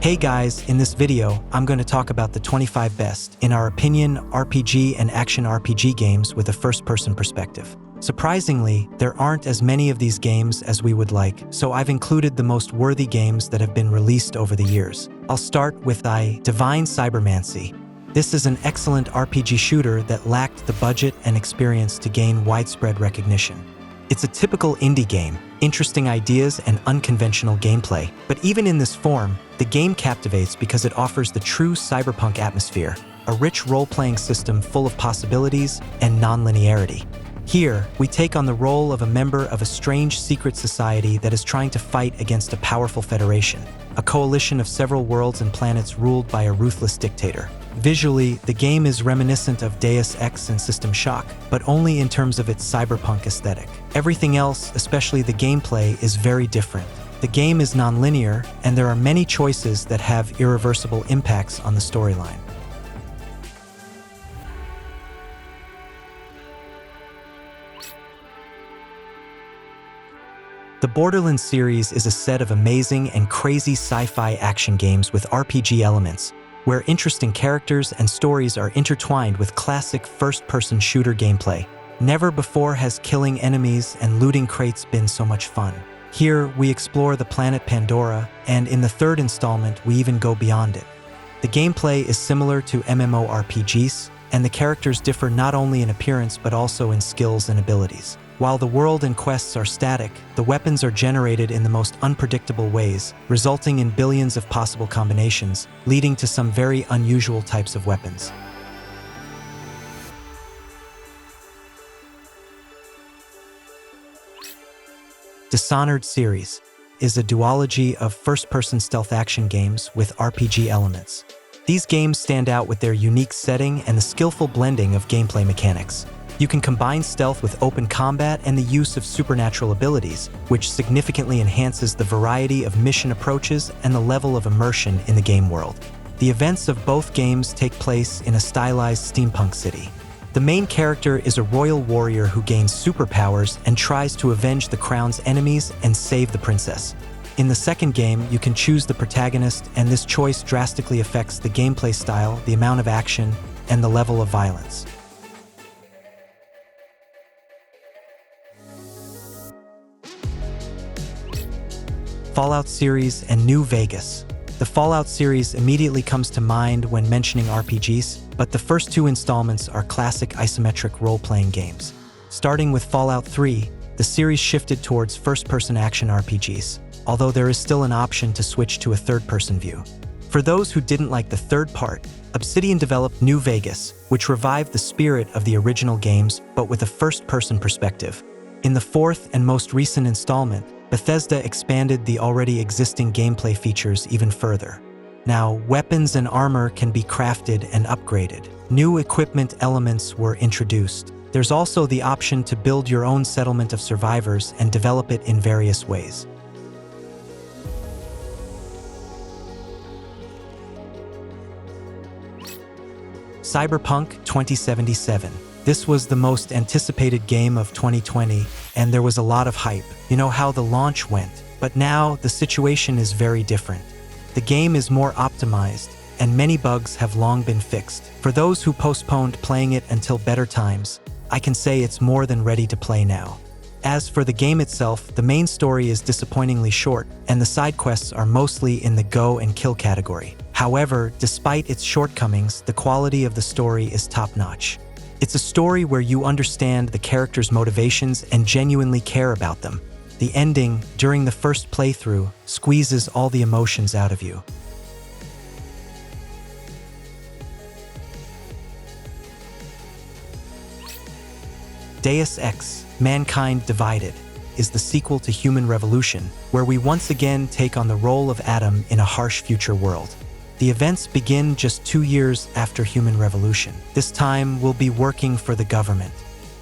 Hey guys, in this video, I'm going to talk about the 25 best, in our opinion, RPG and action RPG games with a first-person perspective. Surprisingly, there aren't as many of these games as we would like, so I've included the most worthy games that have been released over the years. I'll start with Divine Cybermancy. This is an excellent RPG shooter that lacked the budget and experience to gain widespread recognition. It's a typical indie game, interesting ideas and unconventional gameplay, but even in this form, the game captivates because it offers the true cyberpunk atmosphere, a rich role-playing system full of possibilities and non-linearity. Here, we take on the role of a member of a strange secret society that is trying to fight against a powerful federation, a coalition of several worlds and planets ruled by a ruthless dictator. Visually, the game is reminiscent of Deus Ex and System Shock, but only in terms of its cyberpunk aesthetic. Everything else, especially the gameplay, is very different. The game is non-linear, and there are many choices that have irreversible impacts on the storyline. The Borderlands series is a set of amazing and crazy sci-fi action games with RPG elements, where interesting characters and stories are intertwined with classic first-person shooter gameplay. Never before has killing enemies and looting crates been so much fun. Here, we explore the planet Pandora, and in the third installment, we even go beyond it. The gameplay is similar to MMORPGs, and the characters differ not only in appearance but also in skills and abilities. While the world and quests are static, the weapons are generated in the most unpredictable ways, resulting in billions of possible combinations, leading to some very unusual types of weapons. Dishonored series is a duology of first-person stealth action games with RPG elements. These games stand out with their unique setting and the skillful blending of gameplay mechanics. You can combine stealth with open combat and the use of supernatural abilities, which significantly enhances the variety of mission approaches and the level of immersion in the game world. The events of both games take place in a stylized steampunk city. The main character is a royal warrior who gains superpowers and tries to avenge the crown's enemies and save the princess. In the second game, you can choose the protagonist, and this choice drastically affects the gameplay style, the amount of action, and the level of violence. Fallout series and New Vegas. The Fallout series immediately comes to mind when mentioning RPGs, but the first two installments are classic isometric role-playing games. Starting with Fallout 3, the series shifted towards first-person action RPGs, although there is still an option to switch to a third-person view. For those who didn't like the third part, Obsidian developed New Vegas, which revived the spirit of the original games, but with a first-person perspective. In the fourth and most recent installment, Bethesda expanded the already existing gameplay features even further. Now, weapons and armor can be crafted and upgraded. New equipment elements were introduced. There's also the option to build your own settlement of survivors and develop it in various ways. Cyberpunk 2077. This was the most anticipated game of 2020, and there was a lot of hype. You know how the launch went, but now the situation is very different. The game is more optimized, and many bugs have long been fixed. For those who postponed playing it until better times, I can say it's more than ready to play now. As for the game itself, the main story is disappointingly short, and the side quests are mostly in the go and kill category. However, despite its shortcomings, the quality of the story is top-notch. It's a story where you understand the characters' motivations and genuinely care about them. The ending, during the first playthrough, squeezes all the emotions out of you. Deus Ex: Mankind Divided is the sequel to Human Revolution, where we once again take on the role of Adam in a harsh future world. The events begin just 2 years after Human Revolution. This time, we'll be working for the government.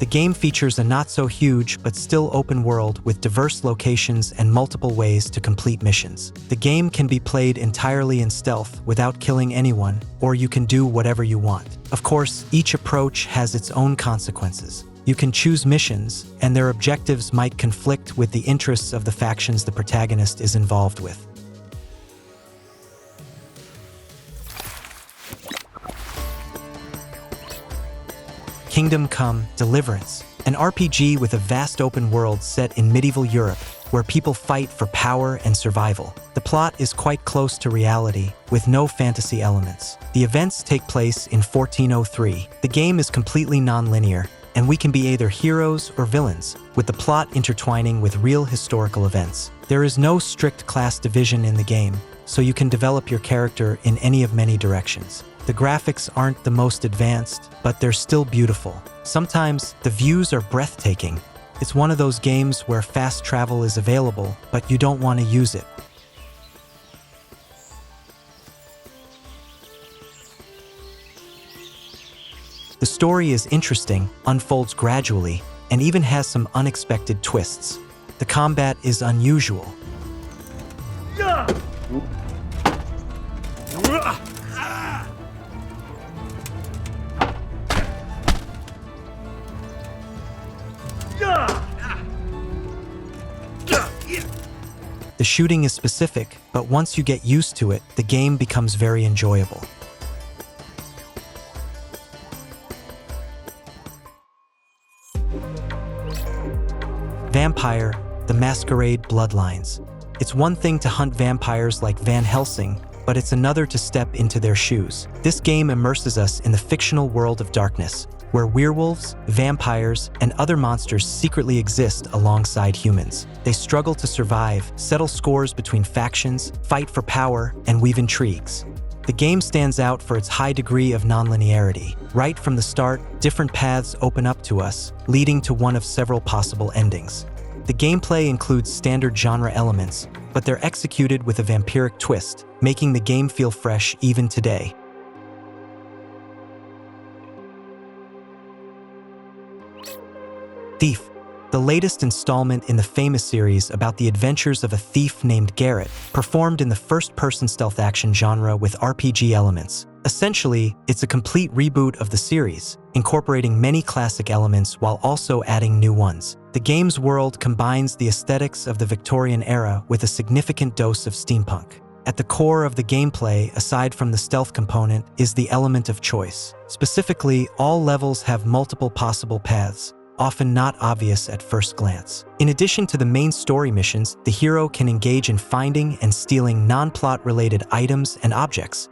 The game features a not-so-huge but still open world with diverse locations and multiple ways to complete missions. The game can be played entirely in stealth without killing anyone, or you can do whatever you want. Of course, each approach has its own consequences. You can choose missions, and their objectives might conflict with the interests of the factions the protagonist is involved with. Kingdom Come: Deliverance, an RPG with a vast open world set in medieval Europe, where people fight for power and survival. The plot is quite close to reality, with no fantasy elements. The events take place in 1403. The game is completely non-linear, and we can be either heroes or villains, with the plot intertwining with real historical events. There is no strict class division in the game, so you can develop your character in any of many directions. The graphics aren't the most advanced, but they're still beautiful. Sometimes the views are breathtaking. It's one of those games where fast travel is available, but you don't want to use it. The story is interesting, unfolds gradually, and even has some unexpected twists. The combat is unusual. The shooting is specific, but once you get used to it, the game becomes very enjoyable. Vampire: The Masquerade Bloodlines. It's one thing to hunt vampires like Van Helsing, but it's another to step into their shoes. This game immerses us in the fictional world of darkness, where werewolves, vampires, and other monsters secretly exist alongside humans. They struggle to survive, settle scores between factions, fight for power, and weave intrigues. The game stands out for its high degree of nonlinearity. Right from the start, different paths open up to us, leading to one of several possible endings. The gameplay includes standard genre elements, but they're executed with a vampiric twist, making the game feel fresh even today. Thief: The latest installment in the famous series about the adventures of a thief named Garrett, performed in the first-person stealth action genre with RPG elements. Essentially, it's a complete reboot of the series, incorporating many classic elements while also adding new ones. The game's world combines the aesthetics of the Victorian era with a significant dose of steampunk. At the core of the gameplay, aside from the stealth component, is the element of choice. Specifically, all levels have multiple possible paths, often not obvious at first glance. In addition to the main story missions, the hero can engage in finding and stealing non-plot related items and objects.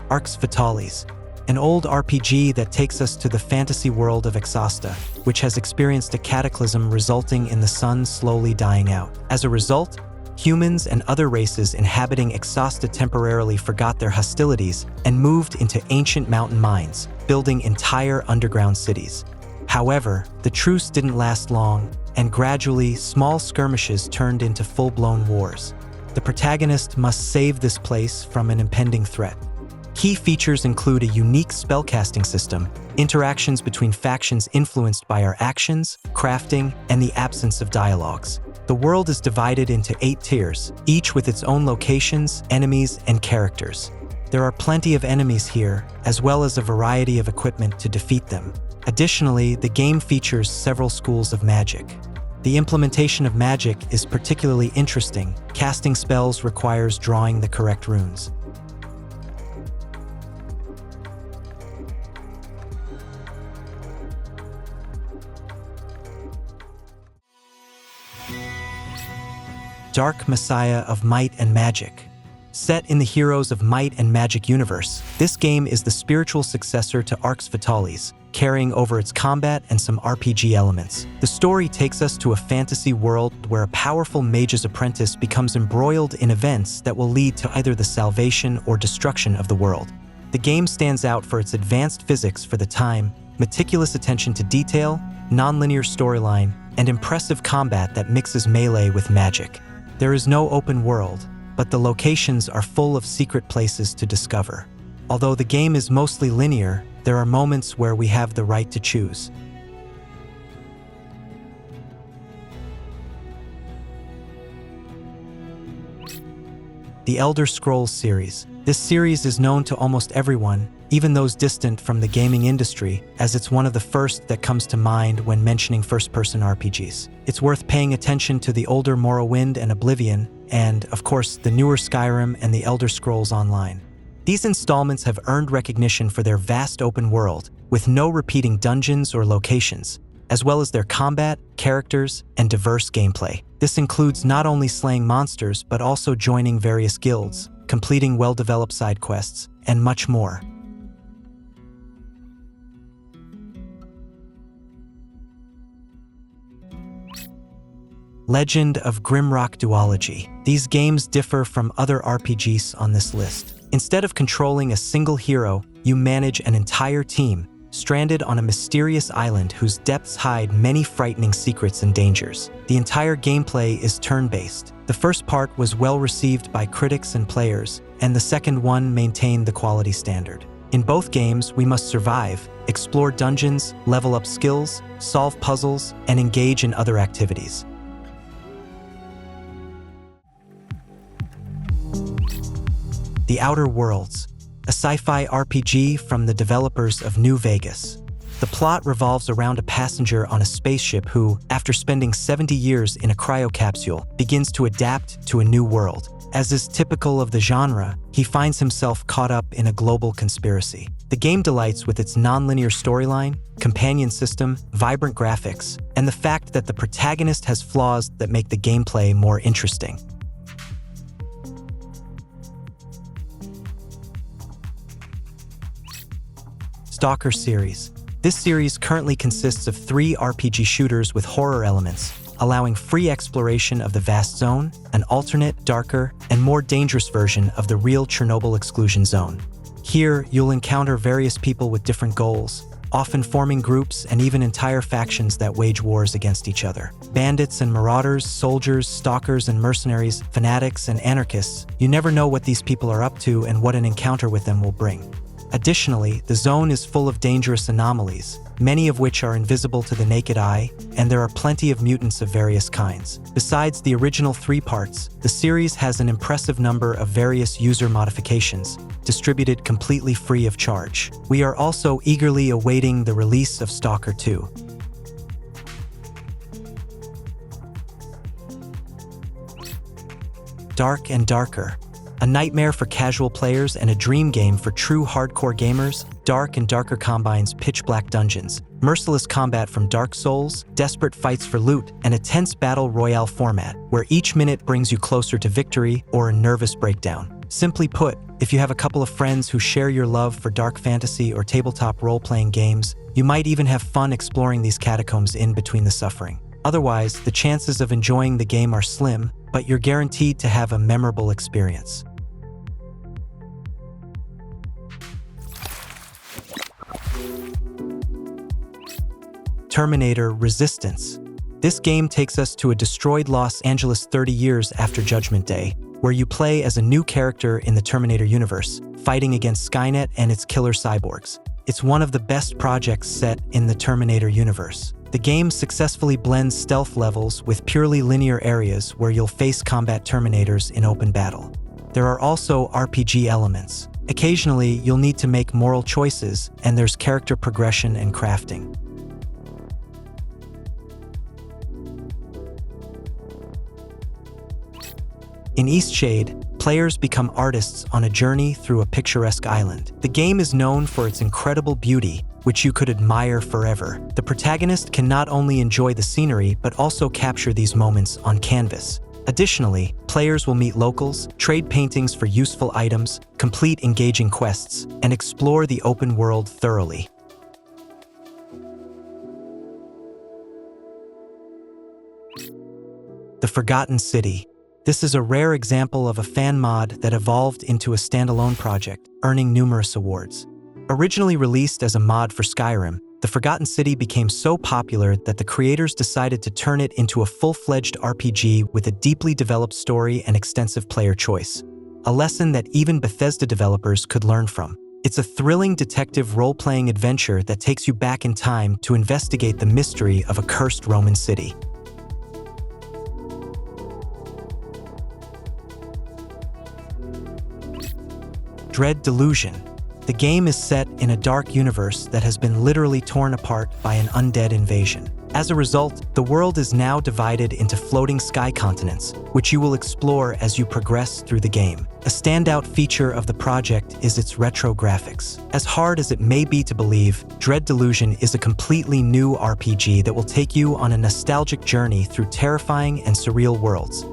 Arx Fatalis, an old RPG that takes us to the fantasy world of Exhausta, which has experienced a cataclysm resulting in the sun slowly dying out. As a result, humans and other races inhabiting Exhausta temporarily forgot their hostilities and moved into ancient mountain mines, building entire underground cities. However, the truce didn't last long, and gradually, small skirmishes turned into full-blown wars. The protagonist must save this place from an impending threat. Key features include a unique spellcasting system, interactions between factions influenced by our actions, crafting, and the absence of dialogues. The world is divided into 8 tiers, each with its own locations, enemies, and characters. There are plenty of enemies here, as well as a variety of equipment to defeat them. Additionally, the game features several schools of magic. The implementation of magic is particularly interesting. Casting spells requires drawing the correct runes. Dark Messiah of Might and Magic. Set in the Heroes of Might and Magic universe, this game is the spiritual successor to Arx Fatalis, carrying over its combat and some RPG elements. The story takes us to a fantasy world where a powerful mage's apprentice becomes embroiled in events that will lead to either the salvation or destruction of the world. The game stands out for its advanced physics for the time, meticulous attention to detail, non-linear storyline, and impressive combat that mixes melee with magic. There is no open world, but the locations are full of secret places to discover. Although the game is mostly linear, there are moments where we have the right to choose. The Elder Scrolls series. This series is known to almost everyone, even those distant from the gaming industry, as it's one of the first that comes to mind when mentioning first-person RPGs. It's worth paying attention to the older Morrowind and Oblivion, and, of course, the newer Skyrim and the Elder Scrolls Online. These installments have earned recognition for their vast open world, with no repeating dungeons or locations, as well as their combat, characters, and diverse gameplay. This includes not only slaying monsters, but also joining various guilds, completing well-developed side quests, and much more. Legend of Grimrock Duology. These games differ from other RPGs on this list. Instead of controlling a single hero, you manage an entire team, stranded on a mysterious island whose depths hide many frightening secrets and dangers. The entire gameplay is turn-based. The first part was well received by critics and players, and the second one maintained the quality standard. In both games, we must survive, explore dungeons, level up skills, solve puzzles, and engage in other activities. The Outer Worlds, a sci-fi RPG from the developers of New Vegas. The plot revolves around a passenger on a spaceship who, after spending 70 years in a cryocapsule, begins to adapt to a new world. As is typical of the genre, he finds himself caught up in a global conspiracy. The game delights with its non-linear storyline, companion system, vibrant graphics, and the fact that the protagonist has flaws that make the gameplay more interesting. Stalker series. This series currently consists of 3 RPG shooters with horror elements, allowing free exploration of the vast zone, an alternate, darker, and more dangerous version of the real Chernobyl exclusion zone. Here, you'll encounter various people with different goals, often forming groups and even entire factions that wage wars against each other. Bandits and marauders, soldiers, stalkers and mercenaries, fanatics and anarchists, you never know what these people are up to and what an encounter with them will bring. Additionally, the zone is full of dangerous anomalies, many of which are invisible to the naked eye, and there are plenty of mutants of various kinds. Besides the original 3 parts, the series has an impressive number of various user modifications, distributed completely free of charge. We are also eagerly awaiting the release of Stalker 2. Dark and Darker. A nightmare for casual players and a dream game for true hardcore gamers, Dark and Darker combines pitch-black dungeons, merciless combat from Dark Souls, desperate fights for loot, and a tense battle royale format, where each minute brings you closer to victory or a nervous breakdown. Simply put, if you have a couple of friends who share your love for dark fantasy or tabletop role-playing games, you might even have fun exploring these catacombs in between the suffering. Otherwise, the chances of enjoying the game are slim, but you're guaranteed to have a memorable experience. Terminator Resistance. This game takes us to a destroyed Los Angeles 30 years after Judgment Day, where you play as a new character in the Terminator universe, fighting against Skynet and its killer cyborgs. It's one of the best projects set in the Terminator universe. The game successfully blends stealth levels with purely linear areas where you'll face combat Terminators in open battle. There are also RPG elements. Occasionally, you'll need to make moral choices, and there's character progression and crafting. In Eastshade, players become artists on a journey through a picturesque island. The game is known for its incredible beauty, which you could admire forever. The protagonist can not only enjoy the scenery, but also capture these moments on canvas. Additionally, players will meet locals, trade paintings for useful items, complete engaging quests, and explore the open world thoroughly. The Forgotten City. This is a rare example of a fan mod that evolved into a standalone project, earning numerous awards. Originally released as a mod for Skyrim, The Forgotten City became so popular that the creators decided to turn it into a full-fledged RPG with a deeply developed story and extensive player choice, a lesson that even Bethesda developers could learn from. It's a thrilling detective role-playing adventure that takes you back in time to investigate the mystery of a cursed Roman city. Dread Delusion. The game is set in a dark universe that has been literally torn apart by an undead invasion. As a result, the world is now divided into floating sky continents, which you will explore as you progress through the game. A standout feature of the project is its retro graphics. As hard as it may be to believe, Dread Delusion is a completely new RPG that will take you on a nostalgic journey through terrifying and surreal worlds.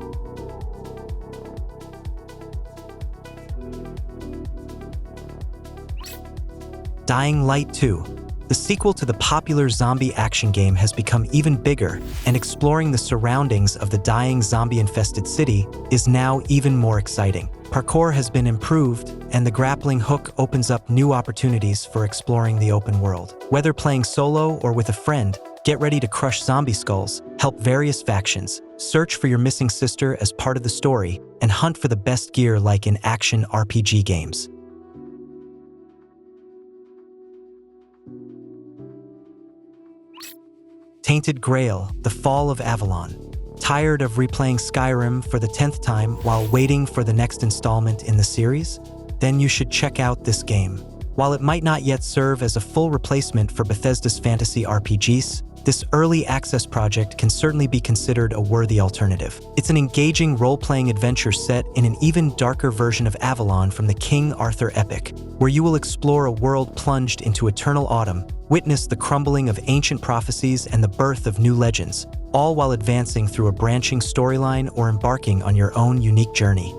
Dying Light 2. The sequel to the popular zombie action game has become even bigger, and exploring the surroundings of the dying zombie-infested city is now even more exciting. Parkour has been improved, and the grappling hook opens up new opportunities for exploring the open world. Whether playing solo or with a friend, get ready to crush zombie skulls, help various factions, search for your missing sister as part of the story, and hunt for the best gear like in action RPG games. Tainted Grail: The Fall of Avalon. Tired of replaying Skyrim for the 10th time while waiting for the next installment in the series? Then you should check out this game. While it might not yet serve as a full replacement for Bethesda's fantasy RPGs, this early access project can certainly be considered a worthy alternative. It's an engaging role-playing adventure set in an even darker version of Avalon from the King Arthur epic, where you will explore a world plunged into eternal autumn, witness the crumbling of ancient prophecies and the birth of new legends, all while advancing through a branching storyline or embarking on your own unique journey.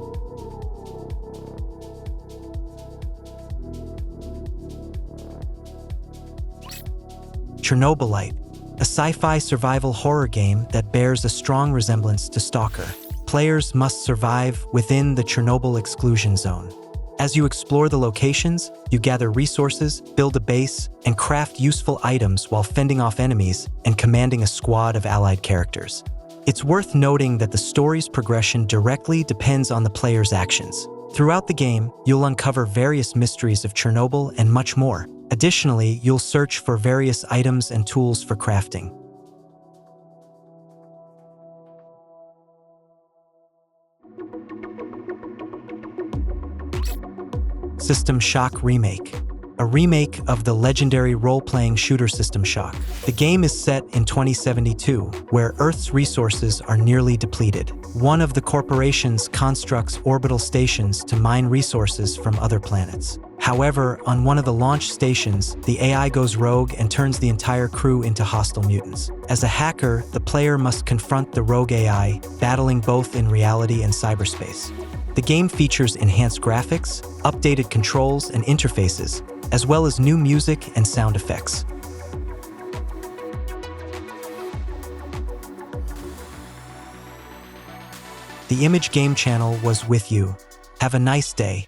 Chernobylite, a sci-fi survival horror game that bears a strong resemblance to Stalker. Players must survive within the Chernobyl exclusion zone. As you explore the locations, you gather resources, build a base, and craft useful items while fending off enemies and commanding a squad of allied characters. It's worth noting that the story's progression directly depends on the player's actions. Throughout the game, you'll uncover various mysteries of Chernobyl and much more. Additionally, you'll search for various items and tools for crafting. System Shock Remake. A remake of the legendary role-playing shooter System Shock. The game is set in 2072, where Earth's resources are nearly depleted. One of the corporations constructs orbital stations to mine resources from other planets. However, on one of the launch stations, the AI goes rogue and turns the entire crew into hostile mutants. As a hacker, the player must confront the rogue AI, battling both in reality and cyberspace. The game features enhanced graphics, updated controls and interfaces, as well as new music and sound effects. The Image Game Channel was with you. Have a nice day.